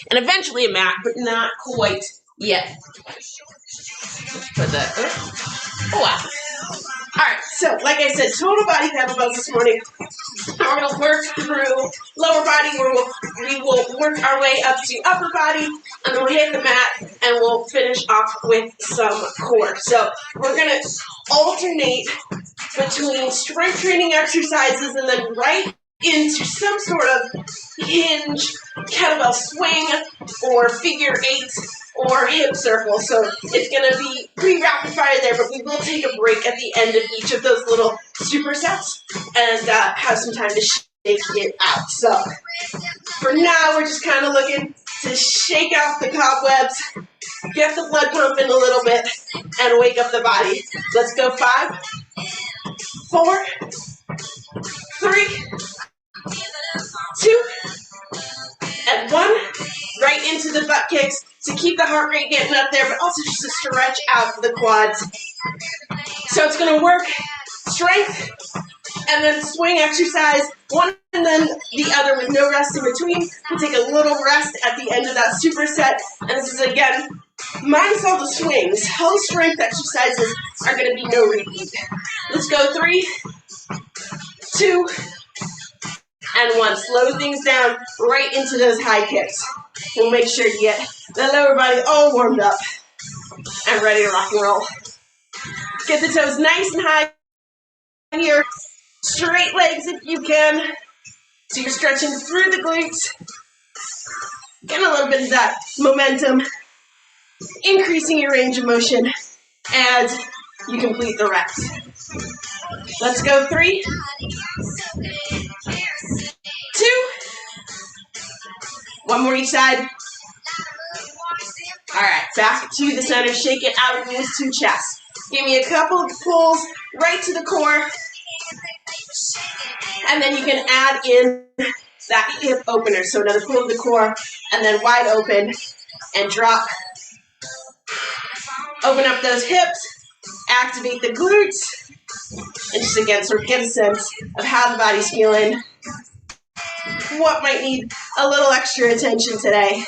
and eventually a mat, but not quite yet. Put that. Oh wow. All right, so like I said, total body kettlebells this morning. We're going to work through lower body, where we will work our way up to upper body, and then we'll hit the mat, and we'll finish off with some core. So we're going to alternate between strength training exercises and then right into some sort of hinge, kettlebell swing, or figure eight, or hip circle. So it's going to be pretty rapid fire there, but we will take a break at the end of each of those little supersets and have some time to shake it out. So for now, we're just kind of looking to shake out the cobwebs, get the blood pumping a little bit, and wake up the body. Let's go 5, 4, 3, 2, and 1. Right into the butt kicks to keep the heart rate getting up there, but also just to stretch out the quads. So it's going to work strength and then swing exercise, one and then the other with no rest in between. We'll take a little rest at the end of that superset. And this is, again, minus all the swings. Whole strength exercises are going to be no repeat. Let's go 3, 2, and 1. Slow things down right into those high kicks. We'll make sure to get the lower body all warmed up and ready to rock and roll. Get the toes nice and high here. Straight legs if you can. So you're stretching through the glutes. Getting a little bit of that momentum. Increasing your range of motion as you complete the reps. Let's go 3, 2. One more each side. All right, back to the center. Shake it out, knees to chest. Give me a couple of pulls right to the core. And then you can add in that hip opener. So another pull of the core, and then wide open, and drop. Open up those hips, activate the glutes, and just again, sort of get a sense of how the body's feeling. What might need a little extra attention today.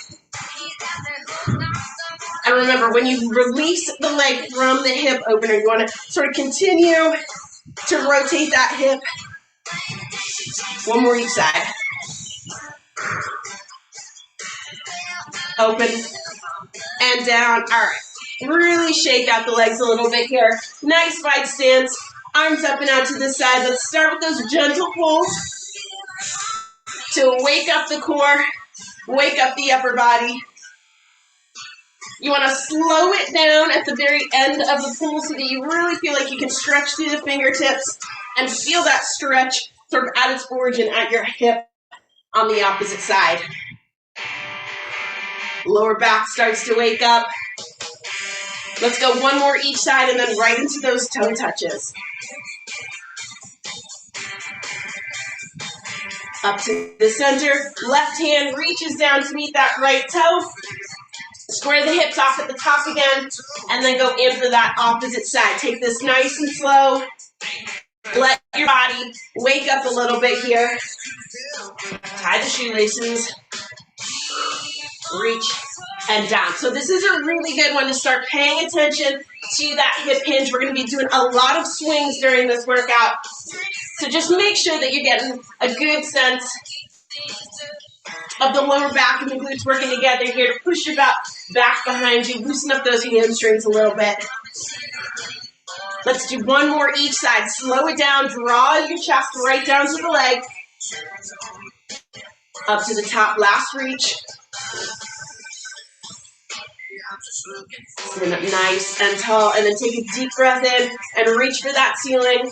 And remember, when you release the leg from the hip opener, you want to sort of continue to rotate that hip. One more each side. Open and down. All right. Really shake out the legs a little bit here. Nice wide stance. Arms up and out to the side. Let's start with those gentle pulls to wake up the core, wake up the upper body. You want to slow it down at the very end of the pull so that you really feel like you can stretch through the fingertips and feel that stretch sort of at its origin at your hip on the opposite side. Lower back starts to wake up. Let's go one more each side and then right into those toe touches. Up to the center, left hand reaches down to meet that right toe. Square the hips off at the top again, and then go in for that opposite side. Take this nice and slow. Let your body wake up a little bit here. Tie the shoelaces. Reach and down. So this is a really good one to start paying attention to that hip hinge. We're going to be doing a lot of swings during this workout. So just make sure that you're getting a good sense of the lower back and the glutes working together here to push your back behind you. Loosen up those hamstrings a little bit. Let's do one more each side. Slow it down. Draw your chest right down to the leg. Up to the top. Last reach. Sit up nice and tall, and then take a deep breath in and reach for that ceiling.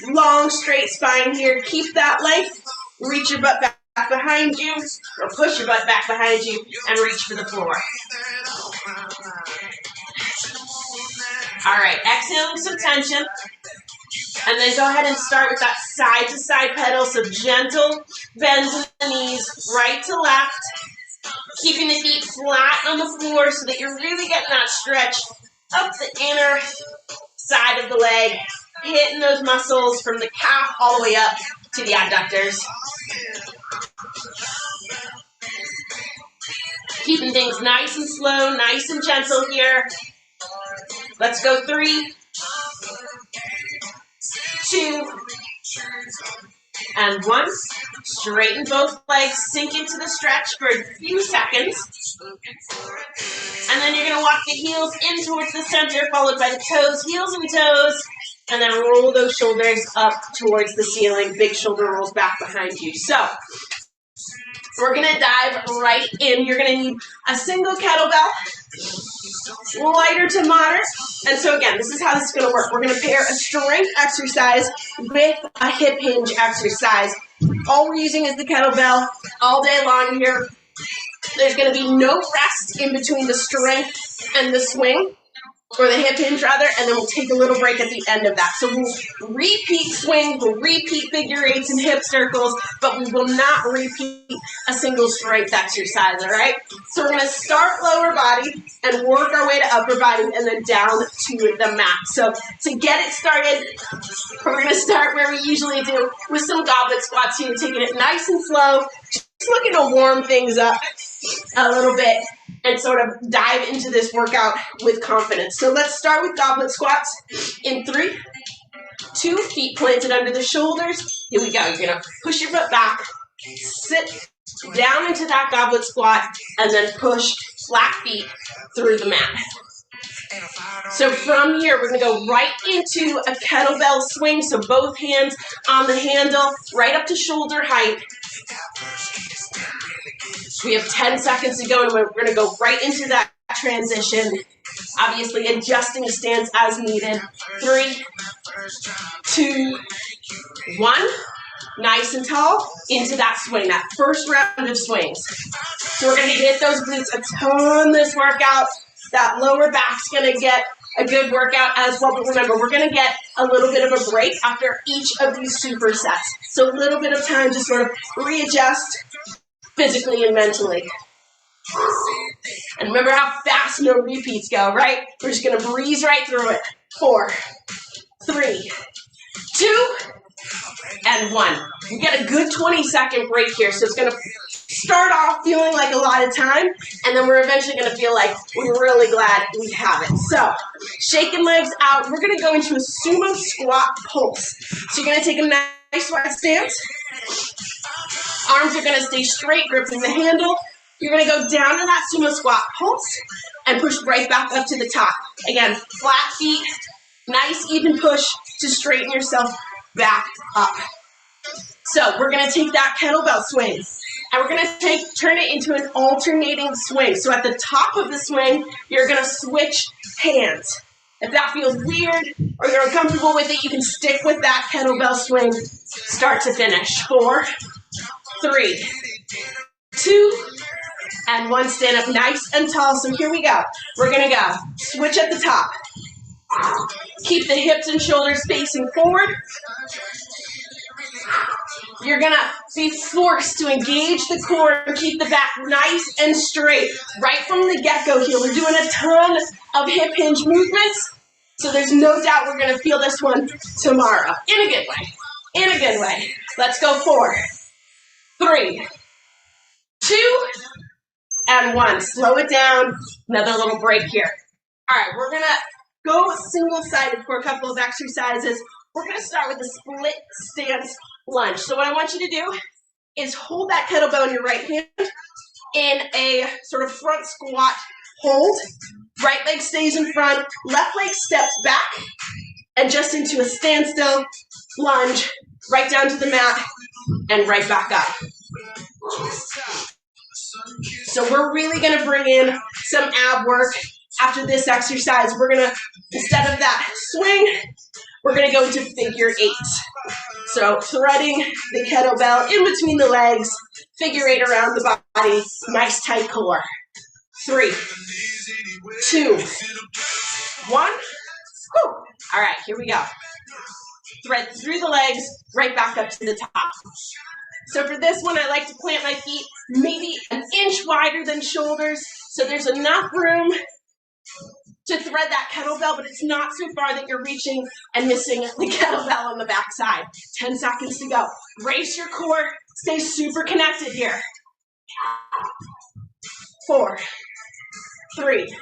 Long, straight spine here. Keep that length. Reach your butt back behind you, or push your butt back behind you, and reach for the floor. All right, exhaling some tension. And then go ahead and start with that side-to-side pedal. So gentle bends in the knees, right to left. Keeping the feet flat on the floor so that you're really getting that stretch up the inner side of the leg, hitting those muscles from the calf all the way up to the adductors. Keeping things nice and slow, nice and gentle here. Let's go 3, 2, and 1. Straighten both legs, sink into the stretch for a few seconds. And then you're going to walk the heels in towards the center, followed by the toes, heels and toes. And then roll those shoulders up towards the ceiling. Big shoulder rolls back behind you. So we're going to dive right in. You're going to need a single kettlebell, lighter to moderate. And so again, this is how this is going to work. We're going to pair a strength exercise with a hip hinge exercise. All we're using is the kettlebell all day long here. There's going to be no rest in between the strength and the swing, or the hip hinge rather, and then we'll take a little break at the end of that. So we'll repeat swing, we'll repeat figure eights and hip circles, but we will not repeat a single strength exercise, all right? So we're going to start lower body and work our way to upper body and then down to the mat. So to get it started, we're going to start where we usually do with some goblet squats here, taking it nice and slow, just looking to warm things up a little bit and sort of dive into this workout with confidence. So let's start with goblet squats in 3, 2, feet planted under the shoulders. Here we go. You're going to push your butt back, sit down into that goblet squat, and then push flat feet through the mat. So from here, we're going to go right into a kettlebell swing. So both hands on the handle, right up to shoulder height. We have 10 seconds to go, and we're going to go right into that transition. Obviously, adjusting the stance as needed. 3, 2, 1. Nice and tall into that swing, that first round of swings. So we're going to hit those glutes a ton this workout. That lower back's going to get a good workout as well. But remember, we're going to get a little bit of a break after each of these supersets. So a little bit of time to sort of readjust physically and mentally. And remember how fast no repeats go, right? We're just going to breeze right through it. 4, 3, 2, and 1. We get a good 20-second break here, so it's going to start off feeling like a lot of time, and then we're eventually going to feel like we're really glad we have it. So, shaking legs out, we're going to go into a sumo squat pulse. So you're going to take a nice wide stance. Arms are going to stay straight, gripping the handle. You're going to go down to that sumo squat pulse and push right back up to the top. Again, flat feet, nice even push to straighten yourself back up. So we're going to take that kettlebell swing and we're going to turn it into an alternating swing. So at the top of the swing, you're going to switch hands. If that feels weird or you're uncomfortable with it, you can stick with that kettlebell swing start to finish. 4, 3, 2, and 1. Stand up nice and tall. So here we go. We're going to go switch at the top. Keep the hips and shoulders facing forward. You're going to be forced to engage the core and keep the back nice and straight. Right from the get-go here, we're doing a ton of hip hinge movements, so there's no doubt we're going to feel this one tomorrow. In a good way. In a good way. Let's go. 4, 3, 2, and 1. Slow it down. Another little break here. All right, we're going to go single-sided for a couple of exercises. We're going to start with a split stance lunge. So what I want you to do is hold that kettlebell in your right hand in a sort of front squat hold. Right leg stays in front, left leg steps back, and just into a standstill lunge, right down to the mat, and right back up. So we're really going to bring in some ab work after this exercise. We're going to, instead of that swing, we're going to go into figure eights. So threading the kettlebell in between the legs, figure eight around the body, nice tight core. 3, 2, 1. Whew. All right, here we go. Thread through the legs, right back up to the top. So for this one, I like to plant my feet maybe an inch wider than shoulders, so there's enough room to thread that kettlebell, but it's not so far that you're reaching and missing the kettlebell on the backside. 10 seconds to go. Brace your core. Stay super connected here. 4, 3,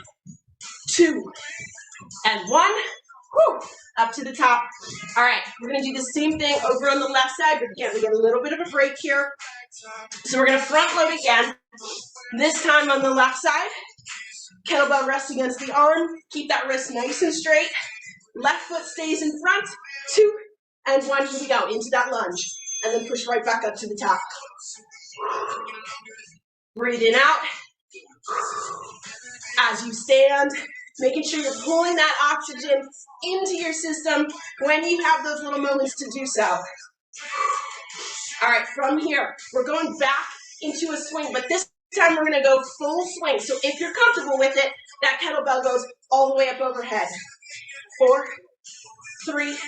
2, and 1. Whew, up to the top. All right, we're going to do the same thing over on the left side, but again, we get a little bit of a break here. So we're going to front load again. This time on the left side, kettlebell rests against the arm. Keep that wrist nice and straight. Left foot stays in front. 2 and 1. Here we go, into that lunge. And then push right back up to the top. Breathe in out. As you stand, making sure you're pulling that oxygen into your system when you have those little moments to do so. All right, from here, we're going back into a swing, but this time we're going to go full swing. So if you're comfortable with it, that kettlebell goes all the way up overhead. 4, 3,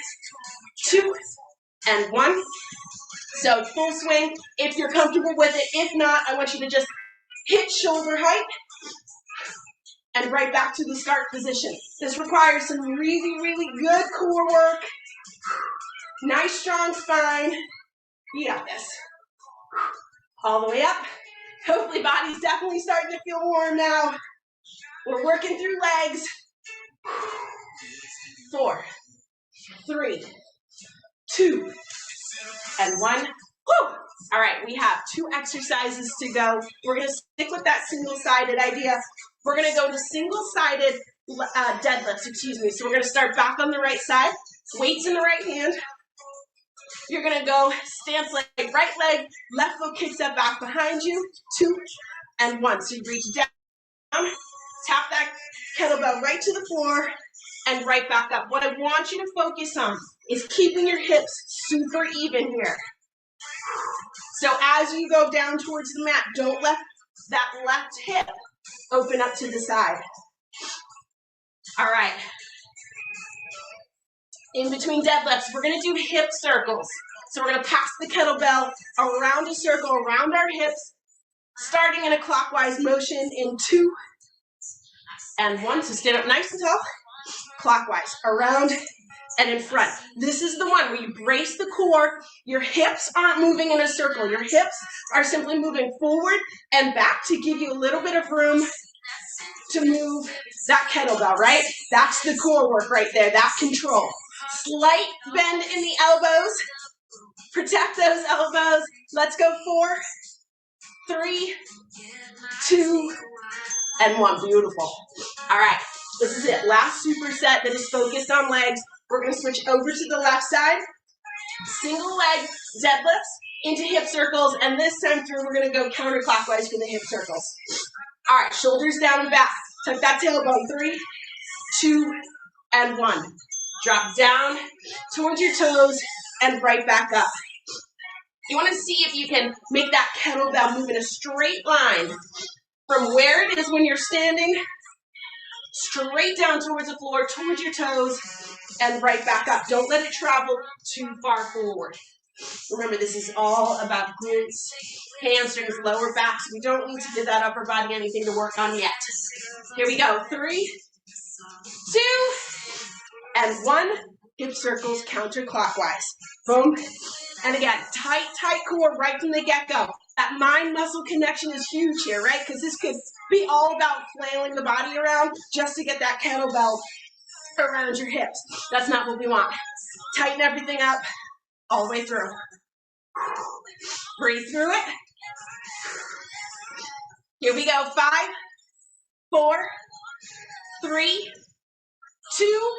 2, and 1. So full swing if you're comfortable with it. If not, I want you to just hit shoulder height and right back to the start position. This requires some really, really good core work. Nice strong spine. You got this. All the way up. Hopefully body's definitely starting to feel warm now. We're working through legs. 4, 3, 2, and 1. Woo! All right, we have 2 exercises to go. We're going to stick with that single-sided idea. We're going to go to single-sided deadlifts, So we're going to start back on the right side. Weights in the right hand. You're going to go stance leg, right leg, left foot kicks up back behind you. 2 and 1. So you reach down, tap that kettlebell right to the floor, and right back up. What I want you to focus on is keeping your hips super even here. So as you go down towards the mat, don't let that left hip open up to the side. All right. In between deadlifts, we're going to do hip circles. So we're going to pass the kettlebell around a circle, around our hips, starting in a clockwise motion in 2 and 1. So stand up nice and tall, clockwise, around and in front. This is the one where you brace the core. Your hips aren't moving in a circle. Your hips are simply moving forward and back to give you a little bit of room to move that kettlebell, right? That's the core work right there, that control. Slight bend in the elbows. Protect those elbows. Let's go 4, 3, 2, and 1. Beautiful. All right, this is it. Last superset that is focused on legs. We're going to switch over to the left side. Single leg deadlifts into hip circles, and this time through we're going to go counterclockwise for the hip circles. All right, shoulders down and back. Tuck that tailbone. 3, 2, and 1. Drop down towards your toes and right back up. You want to see if you can make that kettlebell move in a straight line from where it is when you're standing, straight down towards the floor, towards your toes, and right back up. Don't let it travel too far forward. Remember, this is all about glutes, hamstrings, lower backs. We don't need to give that upper body anything to work on yet. Here we go. 3, 2, and 1. Hip circles counterclockwise. Boom. And again, tight core right from the get-go. That mind-muscle connection is huge here, right? Because this could be all about flailing the body around just to get that kettlebell around your hips. That's not what we want. Tighten everything up all the way through. Breathe through it. Here we go. 5, 4, 3, 2,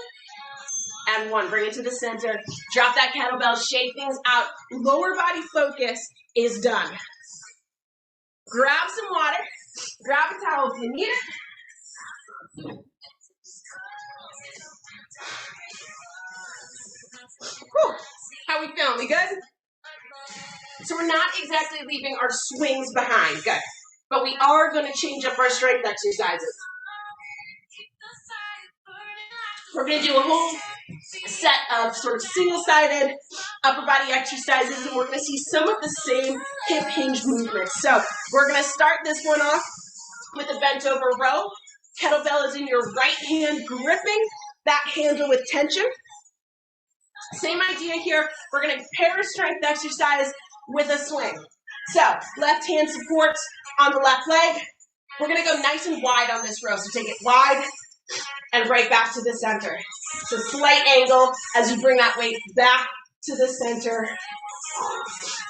and 1. Bring it to the center. Drop that kettlebell. Shake things out. Lower body focus is done. Grab some water. Grab a towel if you need it. Whew. How we feeling? We good? So we're not exactly leaving our swings behind. Good. But we are going to change up our strength exercises. We're going to do a whole set of sort of single-sided upper body exercises, and we're going to see some of the same hip hinge movements. So we're going to start this one off with a bent over row. Kettlebell is in your right hand, gripping that handle with tension. Same idea here. We're going to pair a strength exercise with a swing. So left hand supports on the left leg, We're going to go nice and wide on this row. So take it wide and right back to the center. So slight angle as you bring that weight back to the center.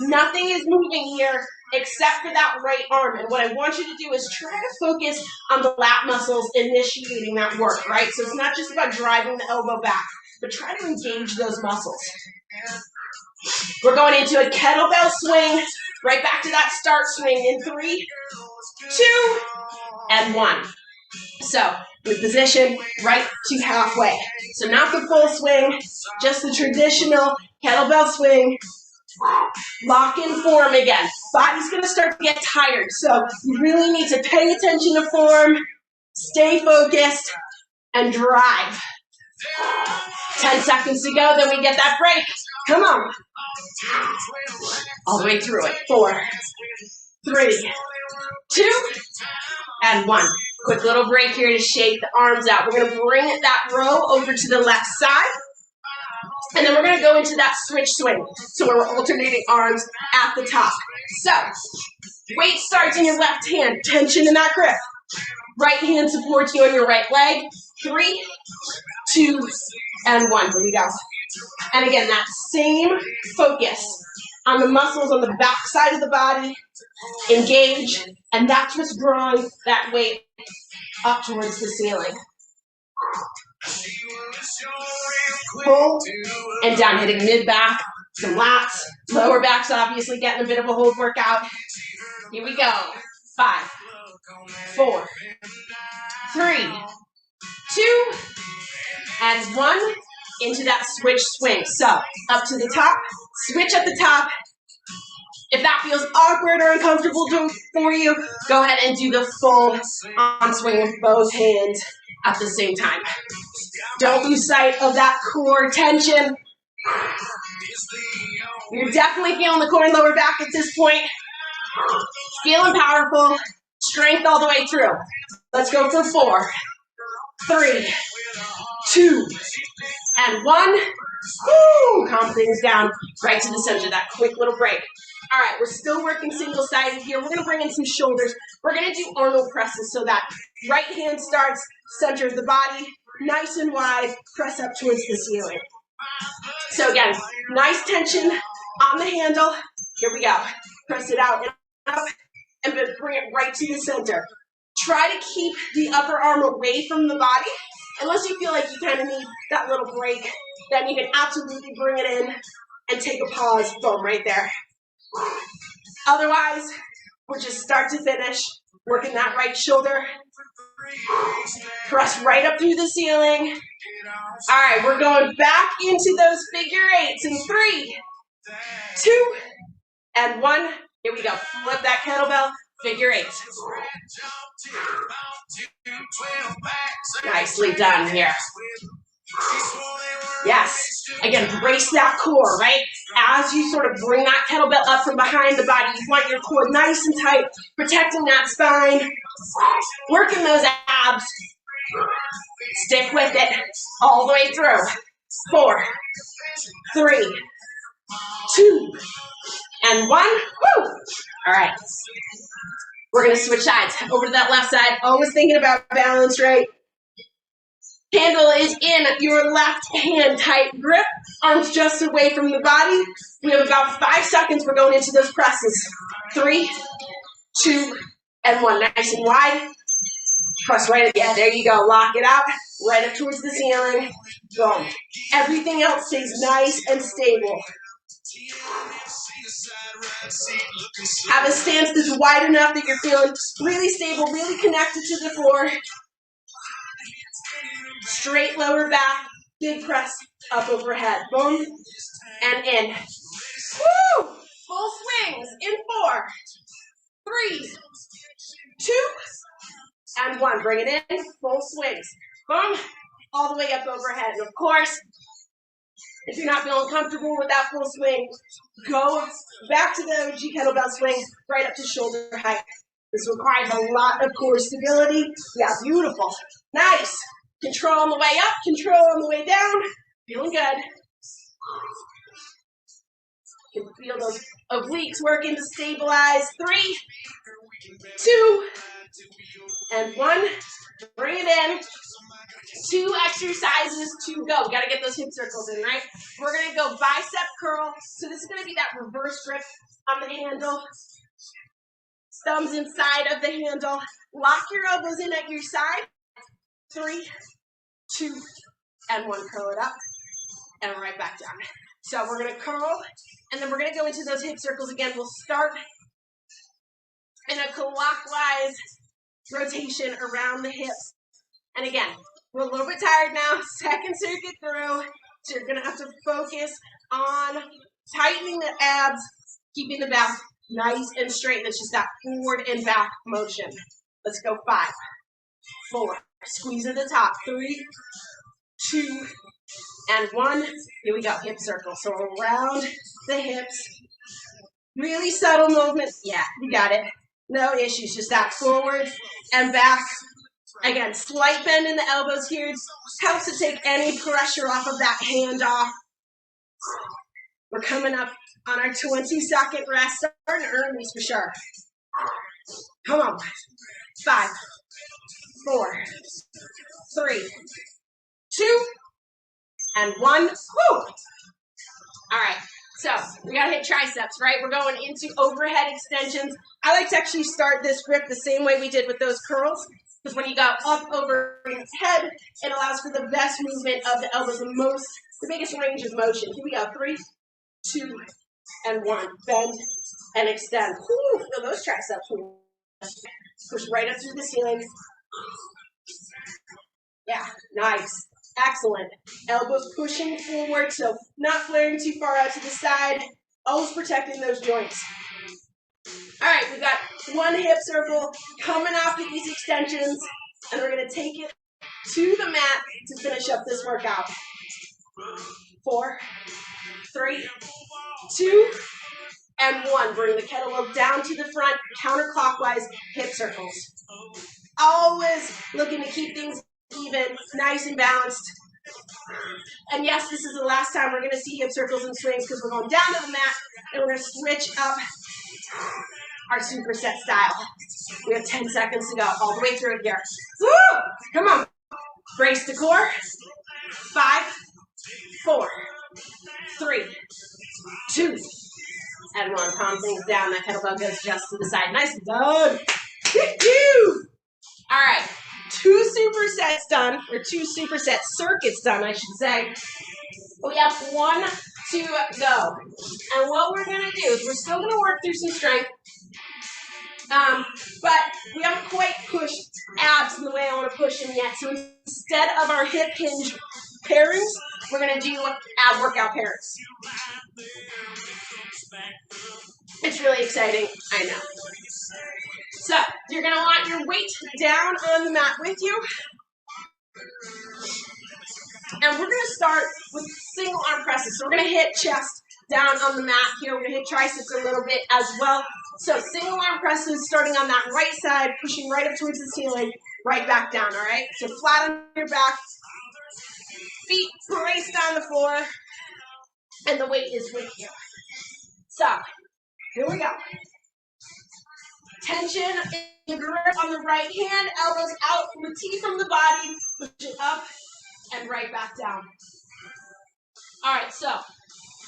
Nothing is moving here except for that right arm. And what I want you to do is try to focus on the lat muscles initiating that work, right? So it's not just about driving the elbow back, but try to engage those muscles. We're going into a kettlebell swing, right back to that start swing in 3, 2, and 1. So we position right to halfway. So not the full swing, just the traditional kettlebell swing. Lock in form again. Body's going to start to get tired, so you really need to pay attention to form, stay focused, and drive. 10 seconds to go, then we get that break. Come on. All the way through it. 4, 3, 2, and 1. Quick little break here to shake the arms out. We're going to bring that row over to the left side. And then we're going to go into that switch swing. So we're alternating arms at the top. So, weight starts in your left hand. Tension in that grip. Right hand supports you on your right leg. 3, 2, and 1. Here we go. And again, that same focus on the muscles on the back side of the body. Engage. And that's what's drawing that weight up towards the ceiling. Pull and down, hitting mid-back, some lats, lower back's obviously getting a bit of a hold workout. Here we go. 5, 4, 3, 2, and 1. Into that switch swing. So, up to the top, switch at the top. If that feels awkward or uncomfortable for you, go ahead and do the full on swing with both hands at the same time. Don't lose sight of that core tension. You're definitely feeling the core and lower back at this point. Feeling powerful. Strength all the way through. Let's go for 4, 3, 2, and 1. Woo! Calm things down right to the center. That quick little break. All right, we're still working single-sided here. We're going to bring in some shoulders. We're going to do Arnold presses so that right hand starts, center of the body, nice and wide, press up towards the ceiling. So again, nice tension on the handle. Here we go. Press it out and up, and then bring it right to the center. Try to keep the upper arm away from the body. Unless you feel like you kind of need that little break, then you can absolutely bring it in and take a pause. Boom, right there. Otherwise, we're just start to finish, working that right shoulder. Press right up through the ceiling. All right, we're going back into those figure eights in 3, 2, and 1. Here we go. Flip that kettlebell, figure eight. Nicely done here. Yes. Again, brace that core, right? As you sort of bring that kettlebell up from behind the body, you want your core nice and tight, protecting that spine, working those abs. Stick with it all the way through. 4, 3, 2, and 1. Woo! All right. We're going to switch sides. Over to that left side. Always thinking about balance, right? Handle is in your left hand, tight grip. Arms just away from the body. We have about 5 seconds. We're going into those presses. 3, 2, and 1. Nice and wide. Press right at the end. There you go. Lock it out. Right up towards the ceiling. Boom. Everything else stays nice and stable. Have a stance that's wide enough that you're feeling really stable, really connected to the floor. Straight lower back, big press up overhead. Boom, and in. Woo! Full swings in 4, 3, 2, and 1. Bring it in, full swings. Boom, all the way up overhead. And of course, if you're not feeling comfortable with that full swing, go back to the OG kettlebell swing, right up to shoulder height. This requires a lot of core stability. Yeah, beautiful. Nice. Control on the way up, control on the way down. Feeling good. You can feel those obliques working to stabilize. 3, 2, and 1. Bring it in. 2 exercises to go. We got to get those hip circles in, right? We're going to go bicep curl. So this is going to be that reverse grip on the handle. Thumbs inside of the handle. Lock your elbows in at your side. 3, 2, and 1. Curl it up and right back down. So we're going to curl, and then we're going to go into those hip circles again. We'll start in a clockwise rotation around the hips. And again, we're a little bit tired now. Second circuit through. So you're going to have to focus on tightening the abs, keeping the back nice and straight. That's just that forward and back motion. Let's go. 5, 4. Squeeze at the top. 3, 2, and 1. Here we go. Hip circle. So around the hips. Really subtle movement. Yeah, you got it. No issues. Just that forward and back. Again, slight bend in the elbows here. It helps to take any pressure off of that handoff. We're coming up on our 20-second rest. Starting to earn these for sure. Come on. 5, 4, 3, 2, and 1. Woo! All right. So we got to hit triceps, right? We're going into overhead extensions. I like to actually start this grip the same way we did with those curls, because when you go up over your head, it allows for the best movement of the elbows, the biggest range of motion. Here we go. 3, 2, and 1. Bend and extend. Woo, feel those triceps. Push right up through the ceiling. Yeah, nice. Excellent. Elbows pushing forward, so not flaring too far out to the side. Always protecting those joints. All right, we've got 1 hip circle coming after these extensions, and we're going to take it to the mat to finish up this workout. 4, 3, 2, and 1. Bring the kettlebell down to the front, counterclockwise hip circles. Always looking to keep things even, nice and balanced. And yes, this is the last time we're going to see hip circles and swings, because we're going down to the mat and we're going to switch up our superset style. We have 10 seconds to go, all the way through it here. Woo! Come on. Brace the core. 5, 4, 3, 2, and 1. Calm things down. That kettlebell goes just to the side. Nice and done. All right. 2 supersets done, or 2 superset circuits done, I should say. We have 1 to go. And what we're going to do is we're still going to work through some strength, but we haven't quite pushed abs in the way I want to push them yet. So instead of our hip hinge pairings, we're going to do ab workout pairings. It's really exciting, I know. So you're going to want your weight down on the mat with you. And we're going to start with single arm presses. So we're going to hit chest down on the mat here. We're going to hit triceps a little bit as well. So single arm presses starting on that right side, pushing right up towards the ceiling, right back down, all right? So flat on your back, feet placed on the floor, and the weight is with you. So here we go. Tension in the grip on the right hand, elbows out from the T from the body, push it up and right back down. All right, so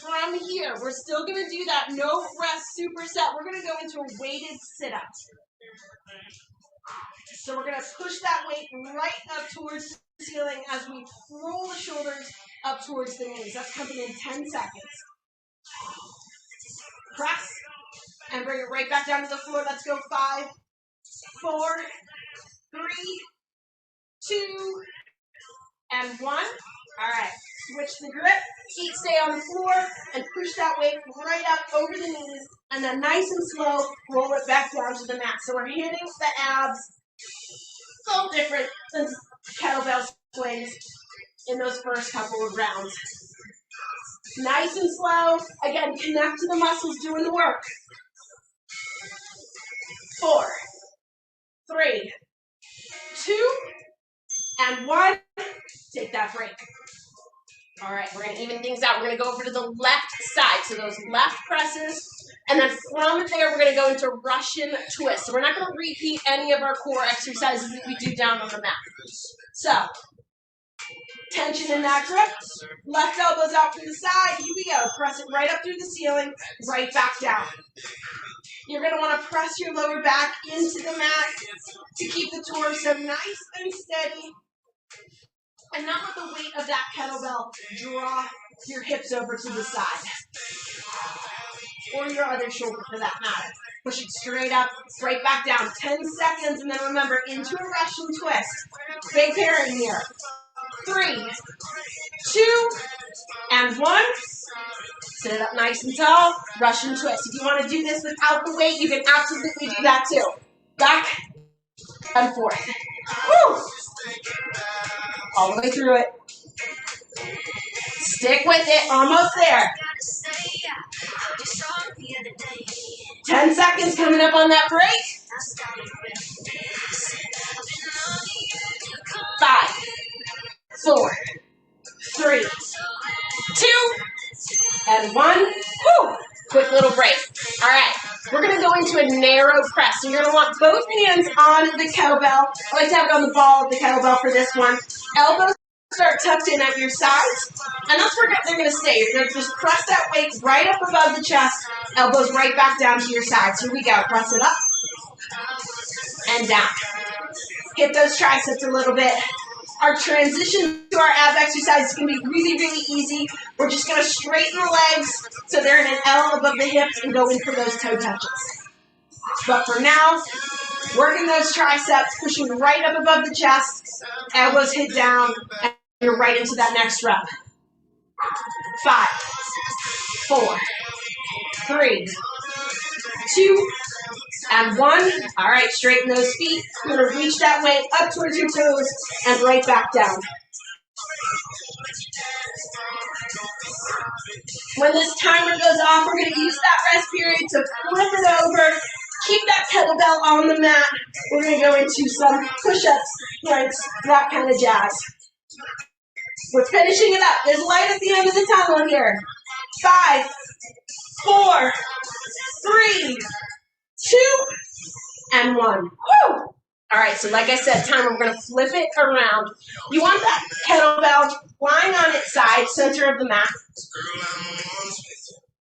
from here, we're still going to do that no rest superset. We're going to go into a weighted sit-up. So we're going to push that weight right up towards the ceiling as we roll the shoulders up towards the knees. That's coming in 10 seconds. Press and bring it right back down to the floor. Let's go. 5, 4, 3, 2, and 1. All right. Switch the grip. Feet stay on the floor and push that weight right up over the knees, and then nice and slow, roll it back down to the mat. So we're hitting the abs. It's all different than kettlebell swings in those first couple of rounds. Nice and slow. Again, connect to the muscles doing the work. 4, 3, 2, and 1. Take that break. All right, we're going to even things out. We're going to go over to the left side. So those left presses And then from there, we're going to go into Russian twist. So we're not going to repeat any of our core exercises that we do down on the mat. So, tension in that grip. Left elbows out to the side. Here we go. Press it right up through the ceiling, right back down. You're going to want to press your lower back into the mat to keep the torso nice and steady. And not let the weight of that kettlebell draw your hips over to the side. Or your other shoulder for that matter. Push it straight up, right back down. 10 seconds, and then remember, into a Russian twist. Big pairing here. 3, 2, and 1. Sit it up nice and tall. Russian twist. If you want to do this without the weight, you can absolutely do that too. Back and forth. Woo! All the way through it. Stick with it. Almost there. 10 seconds coming up on that break. 5, 4, 3, 2, and 1. Woo! Quick little break. All right. We're going to go into a narrow press. So you're going to want both hands on the kettlebell. I like to have it on the ball of the kettlebell for this one. Elbows start tucked in at your sides. And that's where they're going to stay. You're going to just press that weight right up above the chest. Elbows right back down to your sides. Here we go. Press it up and down. Hit those triceps a little bit. Our transition to our ab exercise is going to be really, really easy. We're just going to straighten the legs so they're in an L above the hips and go in for those toe touches. But for now, working those triceps, pushing right up above the chest, elbows hit down, and you're right into that next rep. 5, 4, 3, 2, and 1. All right, straighten those feet. You're going to reach that way up towards your toes and right back down. When this timer goes off, we're going to use that rest period to flip it over. Keep that kettlebell on the mat. We're going to go into some push-ups, planks, that kind of jazz. We're finishing it up. There's light at the end of the tunnel here. 5, 4, 3, 2, and 1. Woo! All right, so like I said, timer, we're going to flip it around. You want that kettlebell lying on its side, center of the mat.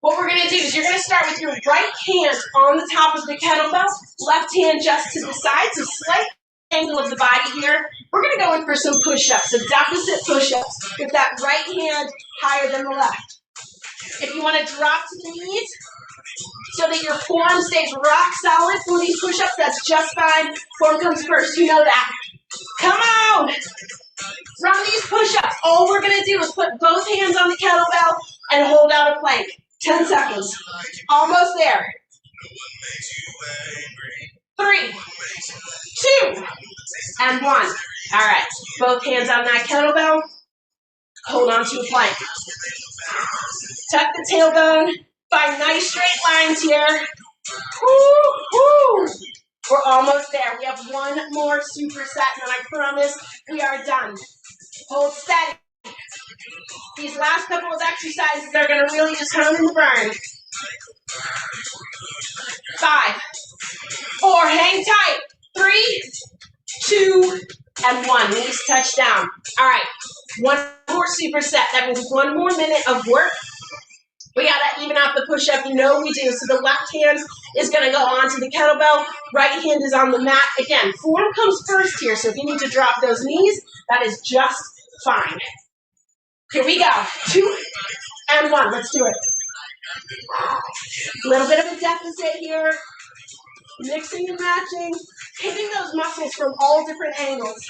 What we're going to do is you're going to start with your right hand on the top of the kettlebell, left hand just to the side, so slight angle of the body here. We're going to go in for some push-ups, so deficit push-ups with that right hand higher than the left. If you want to drop to the knees so that your form stays rock solid for these push-ups, that's just fine. Form comes first, you know that. Come on! From these push-ups, all we're going to do is put both hands on the kettlebell and hold out a plank. 10 seconds. Almost there. 3, 2, and 1. All right. Both hands on that kettlebell. Hold on to a plank. Tuck the tailbone. Find nice straight lines here. Woo, woo. We're almost there. We have one more superset, and I promise we are done. Hold steady. These last couple of exercises are going to really just hone in the burn. 5, 4, hang tight. 3, 2, and 1. Knees touch down. All right, one more superset. That means one more minute of work. We got to even out the push-up. You know we do. So the left hand is going to go onto the kettlebell. Right hand is on the mat. Again, form comes first here. So if you need to drop those knees, that is just fine. Here we go. 2 and 1. Let's do it. A little bit of a deficit here. Mixing and matching. Hitting those muscles from all different angles.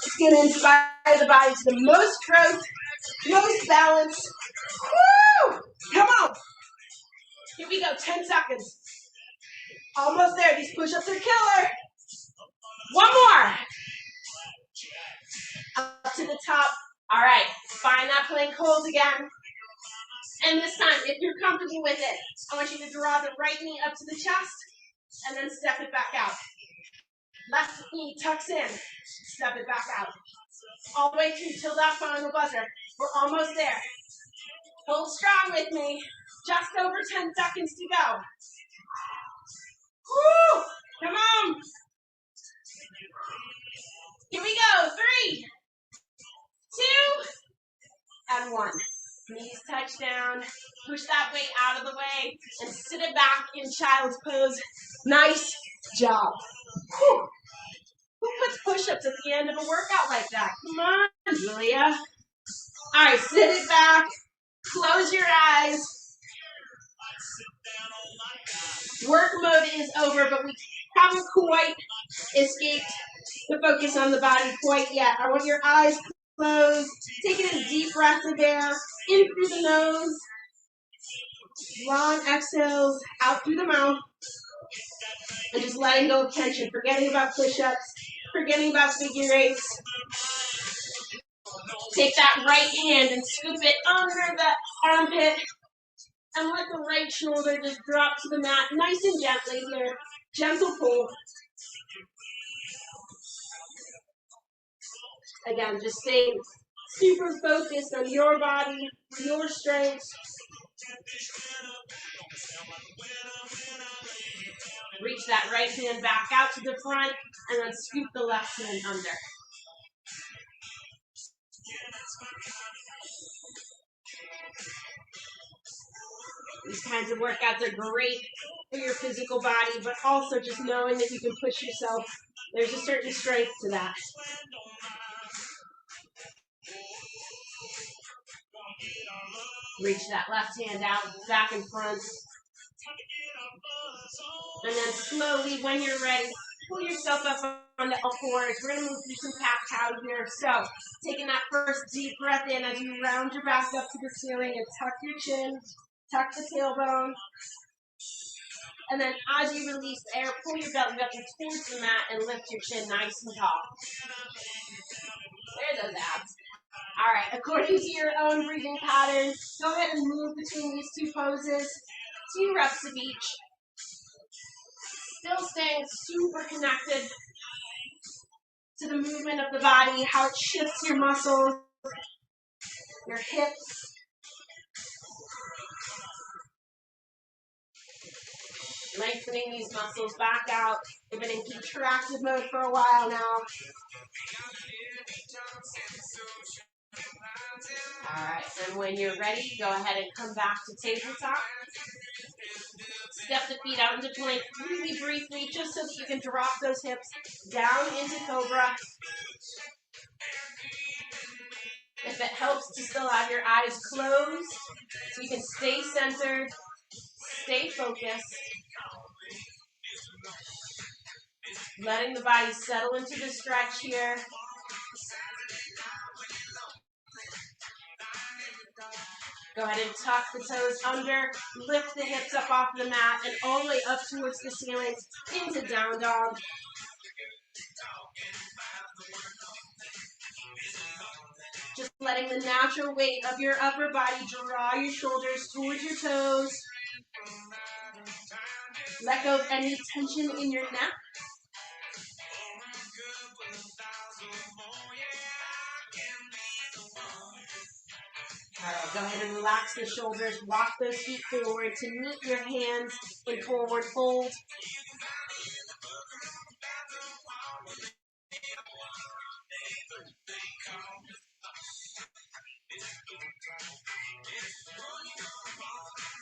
It's going to inspire the body to the most growth, most balance. Woo! Come on. Here we go. 10 seconds. Almost there. These push-ups are killer. One more. Up to the top. All right. Find that plank hold again. And this time, if you're comfortable with it, I want you to draw the right knee up to the chest and then step it back out. Left knee tucks in. Step it back out. All the way through till that final buzzer. We're almost there. Hold strong with me. Just over 10 seconds to go. Woo! Come on. Here we go. 3, 2, and 1. Knees touch down. Push that weight out of the way and sit it back in child's pose. Nice job. Whew. Who puts push-ups at the end of a workout like that? Come on, Julia. All right, sit it back. Close your eyes. Work mode is over, but we haven't quite escaped the focus on the body quite yet. I want your eyes closed. Taking a deep breath of air in through the nose. Long exhales out through the mouth. And just letting go of tension. Forgetting about push-ups. Forgetting about figure eights. Take that right hand and scoop it under the armpit. And let the right shoulder just drop to the mat nice and gently here. Gentle pull. Again, just stay super focused on your body, your strength. Reach that right hand back out to the front and then scoop the left hand under. These kinds of workouts are great for your physical body, but also just knowing that you can push yourself. There's a certain strength to that. Reach that left hand out, back and front. And then slowly, when you're ready, pull yourself up onto all fours. We're going to move through some cat-cow here. So, taking that first deep breath in as you round your back up to the ceiling and tuck your chin, tuck the tailbone. And then as you release air, pull your belly button towards the mat and lift your chin nice and tall. There are those abs. All right, according to your own breathing pattern, go ahead and move between these two poses. 2 reps of each. Still staying super connected to the movement of the body, how it shifts your muscles, your hips. Lengthening these muscles back out. They've been in contracted mode for a while now. All right, and when you're ready, go ahead and come back to tabletop. Step the feet out into plank really briefly, just so that you can drop those hips down into Cobra. If it helps to still have your eyes closed, so you can stay centered, stay focused. Letting the body settle into the stretch here. Go ahead and tuck the toes under, lift the hips up off the mat and all the way up towards the ceiling into down dog. Just letting the natural weight of your upper body draw your shoulders towards your toes. Let go of any tension in your neck. All right, go ahead and relax the shoulders. Walk those feet forward to meet your hands in forward fold.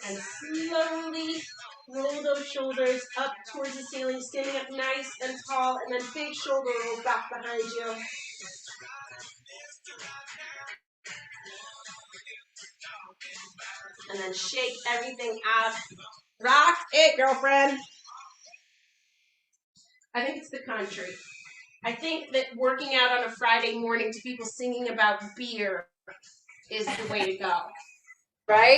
And slowly roll those shoulders up towards the ceiling, standing up nice and tall, and then big shoulder rolls back behind you. And then shake everything out. Rock it, girlfriend. I think it's the country. I think that working out on a Friday morning to people singing about beer is the way to go. Right?